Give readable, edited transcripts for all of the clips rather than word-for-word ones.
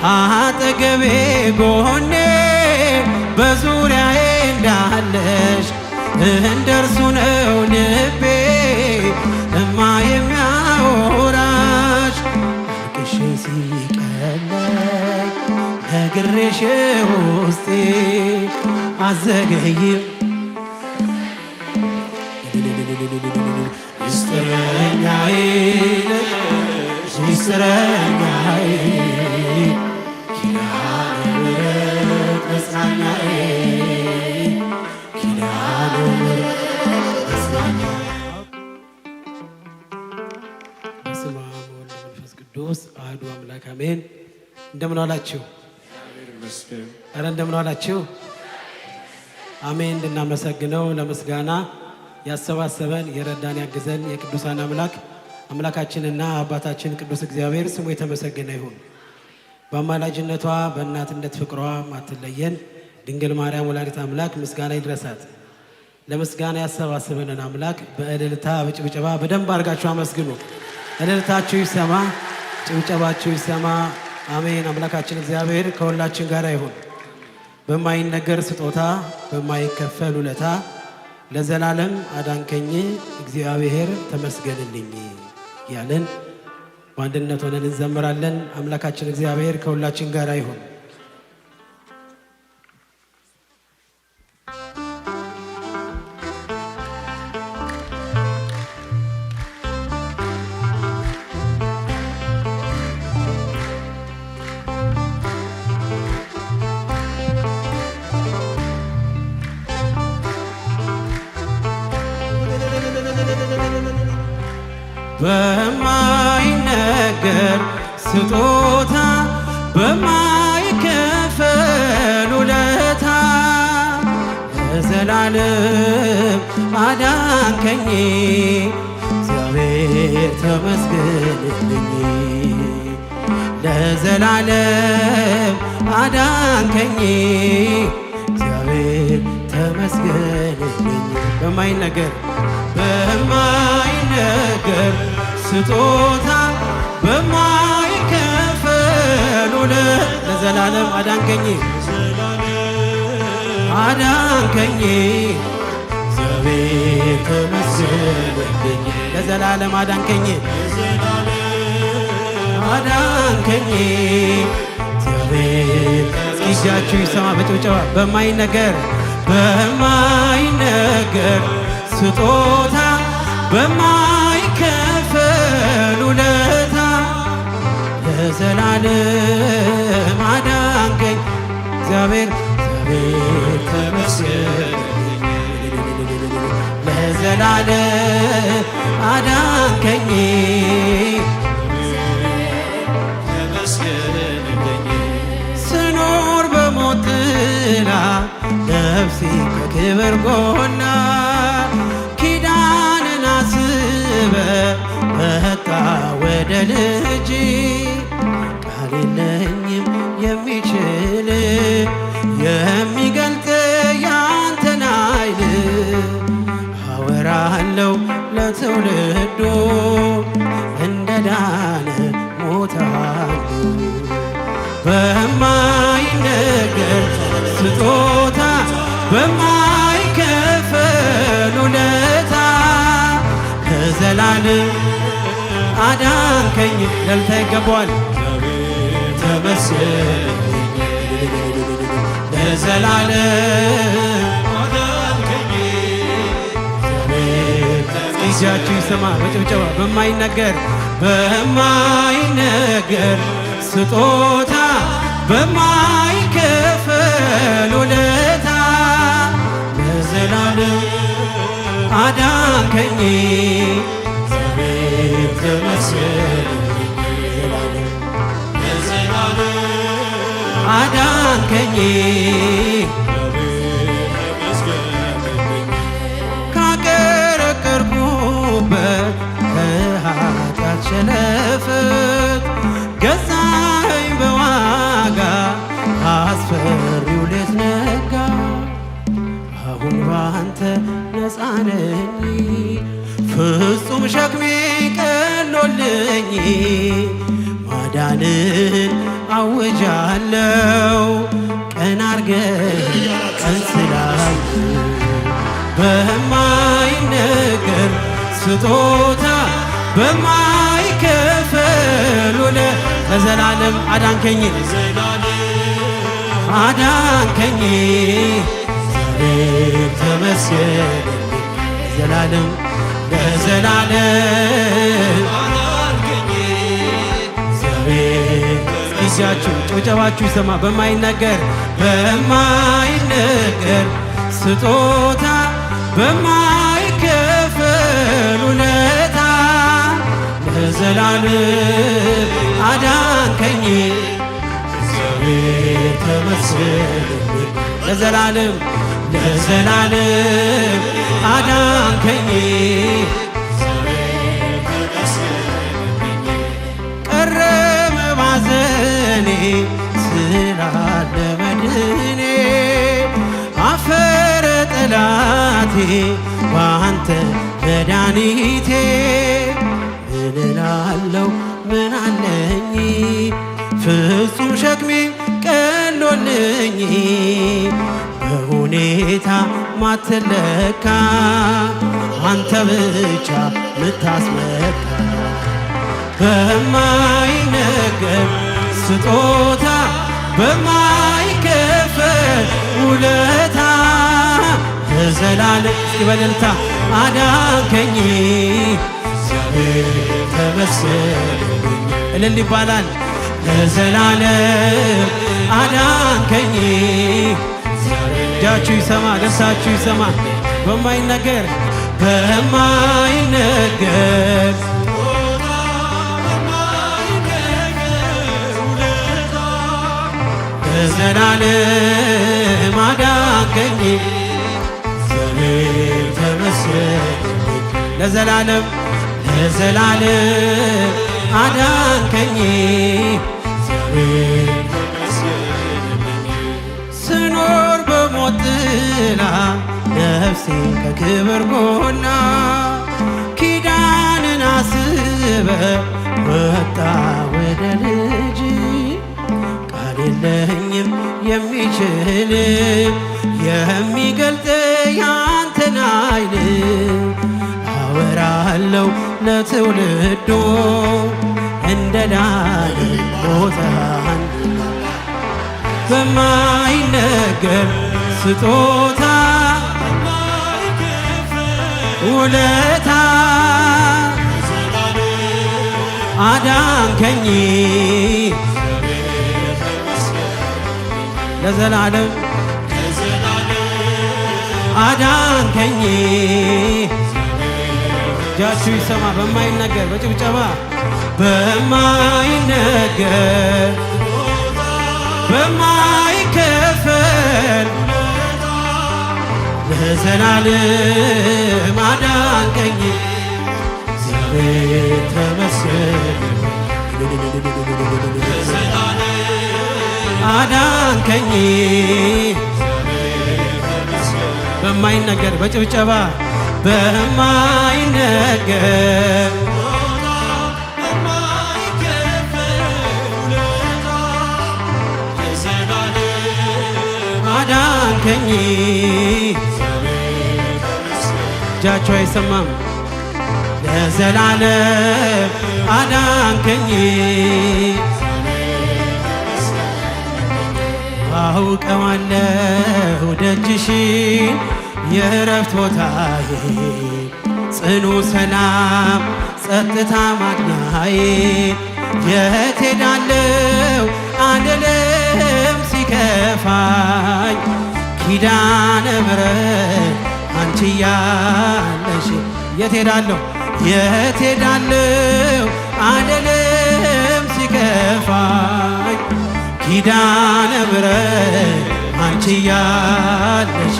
አጠገቤ ጎኔ በዙሪያዬ እንዳለሽ እንደርሱ ነው ልቤ እማ የሚያወራሽ አልቅሼ ሲቀለኝ ነግሬሽ ውስጤ አዘገይም ሚስጥረኛዬ ሚስጥረኛዬ ኪዳነ ምሕረት መጽናኛዬ ኪዳነ ምሕረት መጽናኛዬ። በስመ አብ ወወልድ ወመንፈስ ቅዱስ አሐዱ አምላክ አሜን። እንደምን ዋላችሁ? ኧረ እንደምን ዋላችሁ? አሜን። እንድናመሰግነው ለምስጋና ያሰባሰበን የረዳን ያግዘን የቅዱሳን አምላካችንና አባታችን ቅዱስ እግዚአብሔር ስሙ የተመሰገነ ይሁን። በአማላጅነቷ በእናትነት ፍቅሯ ማትለየን ድንግል ማርያም ወላዲት አምላክ ምስጋና ይድረሳት። ለምስጋና ያሰባሰበንን አምላክ በእልልታ በጭብጨባ በደንብ አድርጋችሁ አመስግኑ። እልልታችሁ ይሰማ፣ ጭብጨባችሁ ይሰማ። አሜን። አምላካችን እግዚአብሔር ከሁላችን ጋር ይሁን። በማይነገር ስጦታ በማይከፈል ውለታ ለዘላለም አዳንከኝ እግዚአብሔር ተመስገንልኝ ያለን በአንድነት ሆነን እንዘምራለን። አምላካችን እግዚአብሔር ከሁላችን ጋር ይሁን። በማይነገር ስጦታ በማይከፈል ውለታ ለዘላለም አዳንከኝ እግዚአብሔር ተመስገንልኝ ለዘላለም አዳንከኝ እግዚአብሔር ተመስገንልኝ። በማይነገር ስጦታ በማይከፈል ለዘላለም አዳንከኝ እግዚአብሔር ተመስገንልኝ ለዘላለም አዳንከኝ እግዚአብሔር። እጃችሁ ይሰማ በጭብጨባ በማይነገር ስጦታ በማይከፈል ውለታ ለዘላለም አዳንከኝ እግዚአብሔር ተመስገንልኝ ለዘላለም አዳንከኝ ስኖር በሞት ጥላ ነፍሴ ከክብር ጎና ኪዳንን አስበ መጣ ወደ ልጅ ቃል የለኝም የሚችል የሚገልጥ ያንተን ኃይል አወራለሁ ለትውልዱ እንደ ዳነ ሞታሉ በማይነገር ስጦታ በማይከፈል ውለታ ለዘላለም አዳንከኝ ለልታ ይገባዋል ተመስገንልኝ ለዘላለም አዳንከኝ እጃችሁ ይሰማ በጭብጨባ በማይነገር ስጦታ በማይከፈል ውለታ ለዘላለም አዳንከኝ እግዚአብሔር ተመስገንልኝ ለዘላለም አዳንከኝ ካቀረቀርኩበት ከኃጢአት ሸለፈት ገዛኸኝ በዋጋ አስፈሪው ሌት ነጋ አሁን ባንተ ነፃ ነኝ ፍጹም ሸክሜ ቀሎልኝ ማዳንን አውጃለው ቀን አርገህ ቀን ስላይ በማይነገር ስጦታ በማይከፈል ውለታ ለዘላለም አዳንከኝ አዳንከኝ ዛሬም ተመስገን ለዘላለም ለዘላለም አዳንከኝ ዛሬም ጊዜያችሁ ጭብጨባችሁ ይሰማ በማይነገር በማይነገር ስጦታ በማይከፈል ውለታ ለዘላለም አዳንከኝ እግዚአብሔር ተመስገን ለዘላለም ለዘላለም አዳንከኝ ቀረበ ባዘኔ ስላለ መድኔ አፈረ ጠላቴ ባንተ መድኃኒቴ ምን እላለሁ ምን አለኝ ፍጹም ሸክሜ ቀሎልኝ በሁኔታ ማትለካ አንተ ብቻ ምታስመካ በማይነገር ስጦታ በማይከፈል ውለታ ለዘላለም በእልልታ አዳንከኝ እግዚአብሔር ተመስገን እልል ይባላል ለዘላለም አዳንከኝ እጃችሁ ይሰማ ደስታችሁ ይሰማ በማይነገር በማይነገር ለዘላለም አዳንከኝ እግዚአብሔር ተመስገን ለዘላለም ለዘላለም አዳንከኝ እግዚአብሔር ስኖር በሞት ጥላ ነፍሴ ከክብር ጎና ኪዳንን አስበ ወጣ ወደ ልጅ ቃል የለኝም የሚችል የሚገልጥ ያንተን ኃይል አወራለሁ ለትውልዶ እንደ ዳን ቦታን በማይነገር ስጦታ ውለታ አዳንከኝ ለዘላለም አዳንከኝ እጃችሁ ይሰማ በማይነገር በጭብጨባ በማይነገር በማይከፈል ለዘላለም አዳንከኝ እግዚአብሔር ተመስገን አዳንከኝ በማይነገር በጭብጨባ በማይነገር አዳንከኝ እጃችሁ አይሰማም ለዘላለም አዳንከኝ አውቀዋለሁ ደጅሽን የእረፍት ቦታዬ ጽኑ ሰላም ጸጥታ ማግኛዬ የት ሄዳለሁ አልልም ሲከፋኝ ኪዳነ ምሕረት አንቺ ያለሽ የት ሄዳለሁ የት ሄዳለሁ አልልም ሲከፋኝ ኪዳነ ምሕረት አንቺ ያለሽ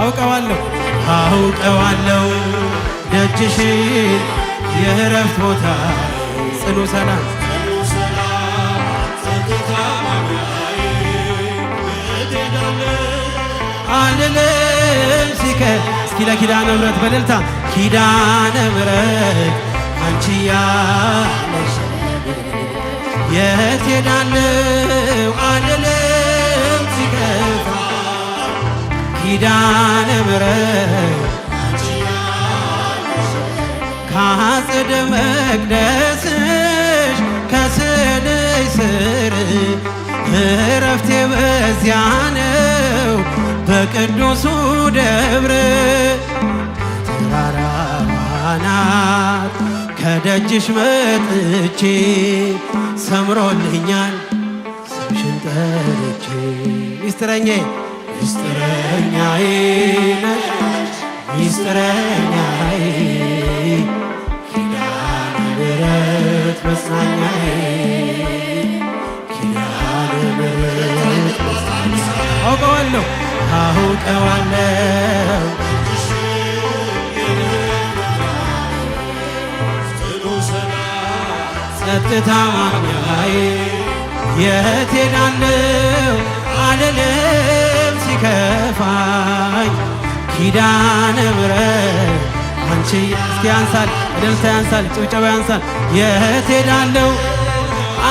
አውቀዋለሁ አውቀዋለሁ ደጅሽን የእረፍት ቦታ ጽኑ ሰላም አልልም እስኪ ለኪዳነ ምሕረት በእልልታ ኪዳነ ምሕረት አንቺ ያለሽ የት ሄዳለሁ አልልም ሲከፋ ኪዳነ ምሕረት ከአጸደ መቅደስሽ ከስዕልሽ ስር እረፍቴ በዚያ ነው በቅዱሱ ደብር ተራራው አናት ከደጅሽ መጥቼ ሰምሮልኛል ስምሽን ጠርቼ ሚስጥረኛዬ ሚስጥረኛዬ ነሽ ሚስጥረኛዬ ኪዳነ ምሕረት መጽናኛዬ ኪዳነ ምሕረት አውቀዋለሁ አውቀዋለሁ ጸጥታ ማግኛዬ የት ሄዳለሁ አልልም ሲከፋኝ ኪዳነ ምሕረት አንቺ እስኪ ያንሳል እልልታ ያንሳል ጭብጨባ ያንሳል የት ሄዳለሁ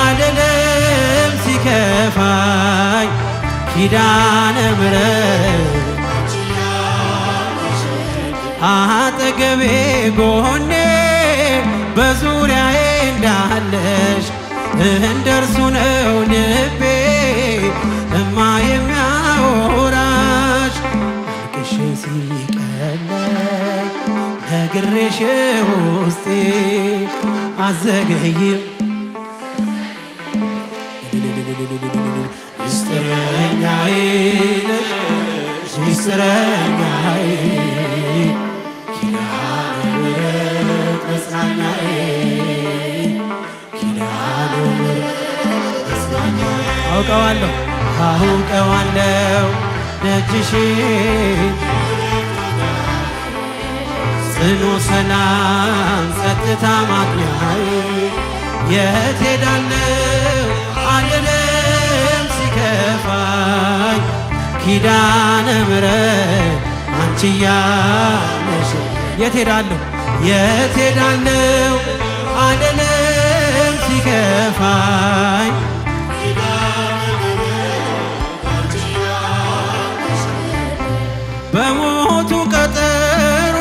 አልልም ሲከፋኝ ኪዳነ ምሕረት አጠገቤ ጎኔ በዙሪያዬ እንዳለሽ እንደርሱ ነው ልቤ እማ የሚያወራሽ አልቅሼ ሲቀለኝ ነግሬሽ ውስጤ አዘገይም ሚስጥረኛዬ ነሽ ሚስጥረኛዬ ኪዳነ ምሕረት መጽናኛዬ ኪዳነ ምሕረት መጽናኛዬ አውቀዋለሁ አውቀዋለሁ ደጅሽ ጽኑ ሰላም ጸጥታ ማግኛዬ የት ሄዳለሁ አልልም ሲከፋኝ ኪዳነ ምሕረት አንቺ ያለሽ የት ሄዳለሁ የት ሄዳለሁ አልልም ሲከፋኝ በሞቱ ቀጠሮ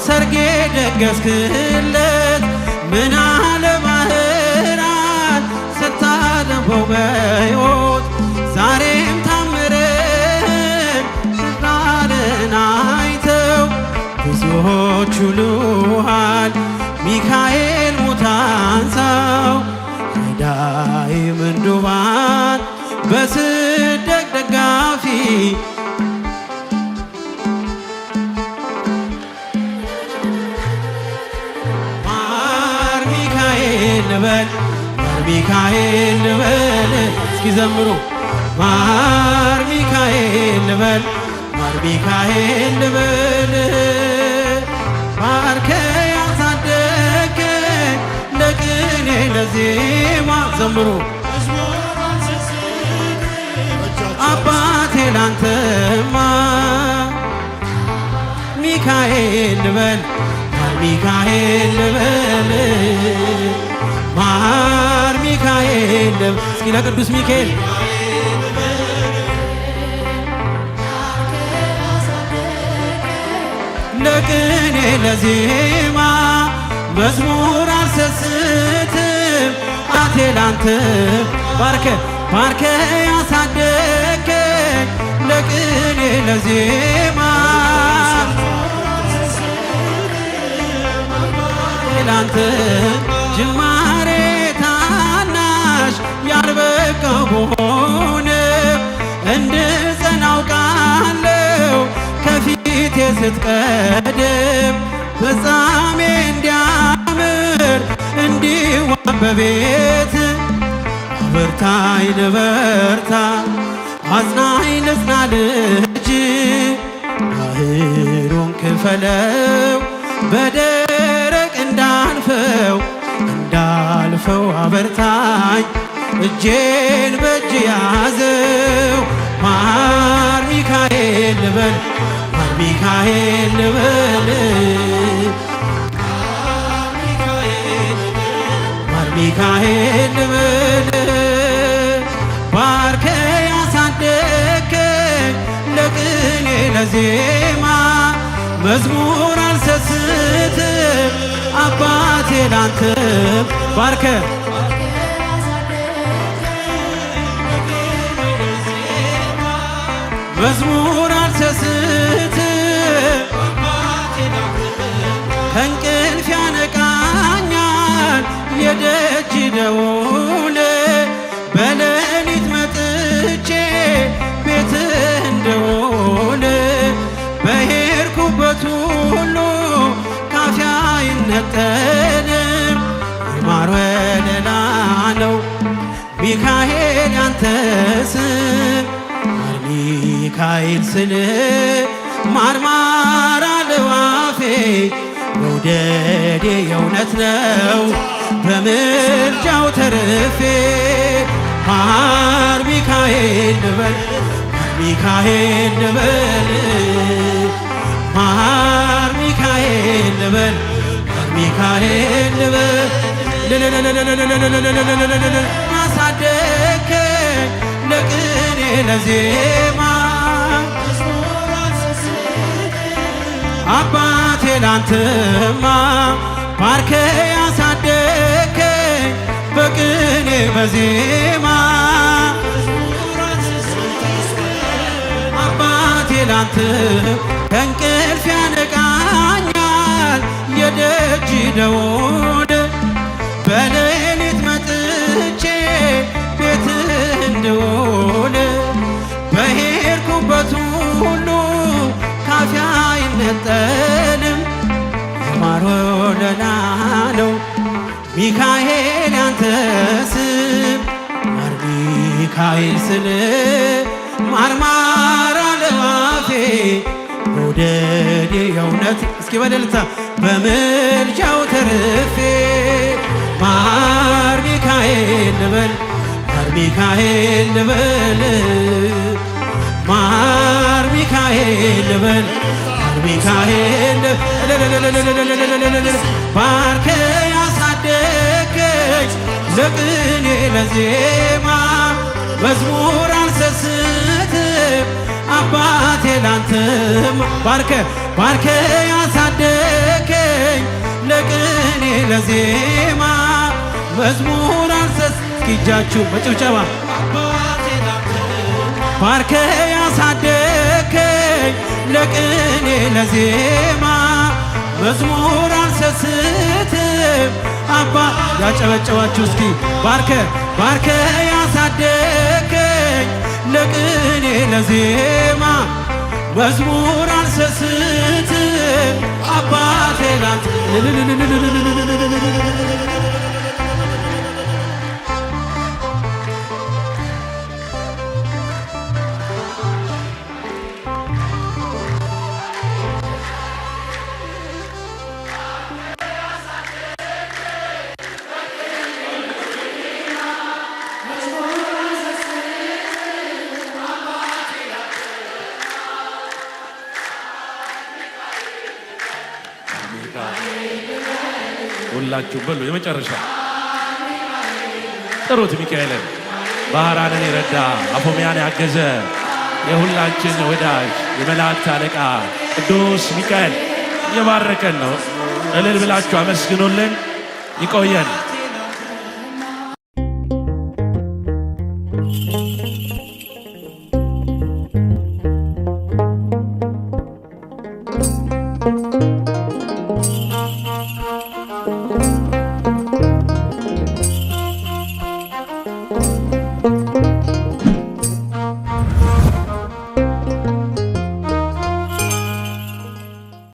ሰርጌ ደገስክለት ምን አለ ባህራን ስታነበው በሕይወት ዛሬም ታምርን ሽራርን አይተው ብዙዎች ይሉሃል ሚካኤል ሙታንሳው ረዳኢ ምንዱባን በስደት ደጋፊ ማር ሚካኤል ልበል ማር ሚካኤል ልበል እስኪ ዘምሩ ማር ሚካኤል ልበል ማር ሚካኤል ልበል ባርከ ያሳደገኝ ለቅኔ ለዜማ ዘምሩ አባቴ ላንተማ ሚካኤል ልበል ማር ሚካኤል ልበል ማር ሚካኤል ልበል እስኪ ለቅዱስ ሚካኤል ለቅኔ ለዜማ መዝሙር አልሰስትም አቴ ላንተ ባርከ ባርከ ያሳደገኝ ለቅኔ ለዜማ ላንተ ጅማሬ ታናሽ ያልበቃው ብሆንም እንድጸና አውቃለሁ ከፊቴ ስትቀድም ፍጻሜ እንዲያምር እንዲዋብ በቤት አበርታኝ ልበርታ አጽናኝ ልጽና ልጅ ባህሩን ክፈለው በደረቅ እንዳልፈው አበርታኝ እጄን በእጅ ያዘው ማር ሚካኤል ልበል ማር ሚካኤል ልበል ማር ሚካኤል ልበል ባርከ ያሳደከኝ ለቅኔ ለዜማ መዝሙር አልሰስትም አባቴ ላንተ ባርከ መዝሙር አልሰስትም ከእንቅልፍ ያነቃኛል የደጅ ደውል በሌሊት መጥቼ ቤትህ እንደውል በሄድኩበት ሁሉ ካፌ አይነጠልም የማር ወለላ ነው ሚካኤል ያንተ ስም ሚካኤል ስል ማርማር አለው አፌ መውደዴ የእውነት ነው በምልጃው ተርፌ ማር ሚካኤል ልበል ሚካኤል ልበል ማር ሚካኤል ልበል ሚካኤል ልበል አሳደከኝ ለቅኔ ለዜማ አባቴ ላንተማ ባርከ ያሳደከኝ በቅኔ በዜማ አባቴ ላንተ ከእንቅልፍ ያነቃኛል የደጅ ደውል በሌሊት መጥቼ ቤትህ እንድውል በሄድኩበት ሁሉ ካፌ አይነጠልም የማር ወለላ ነው ሚካኤል ያንተ ስም ማር ሚካኤል ስል ማርማር አለው አፌ መውደዴ የእውነት እስኪ በደልታ በምልጃው ተርፌ ማር ሚካኤል ልበል ማር ሚካኤል ልበል ማር ሚካኤል ልበል ማር ሚካኤል ባርከ ያሳደከኝ ለቅኔ ለዜማ መዝሙር አልሰስትም አባቴ ላንተም ባርከ ያሳደከኝ ለቅኔ ለዜማ መዝሙር አልሰስትም እስኪ እጃችሁ በጭብጨባ ባርከ ያሳደከኝ ለቅኔ ለዜማ መዝሙር አልሰስትም አባ ያጨበጨባችሁ እስኪ ባርከ ያሳደከኝ ለቅኔ ለዜማ መዝሙር አልሰስትም አባቴ ላንተ ሁላችሁ በሉ የመጨረሻ ጥሩት ሚካኤልን ባህራንን የረዳ አፎሚያን ያገዘ የሁላችን ወዳጅ የመላእክት አለቃ ቅዱስ ሚካኤል እየባረከን ነው። እልል ብላችሁ አመስግኑልን። ይቆየን።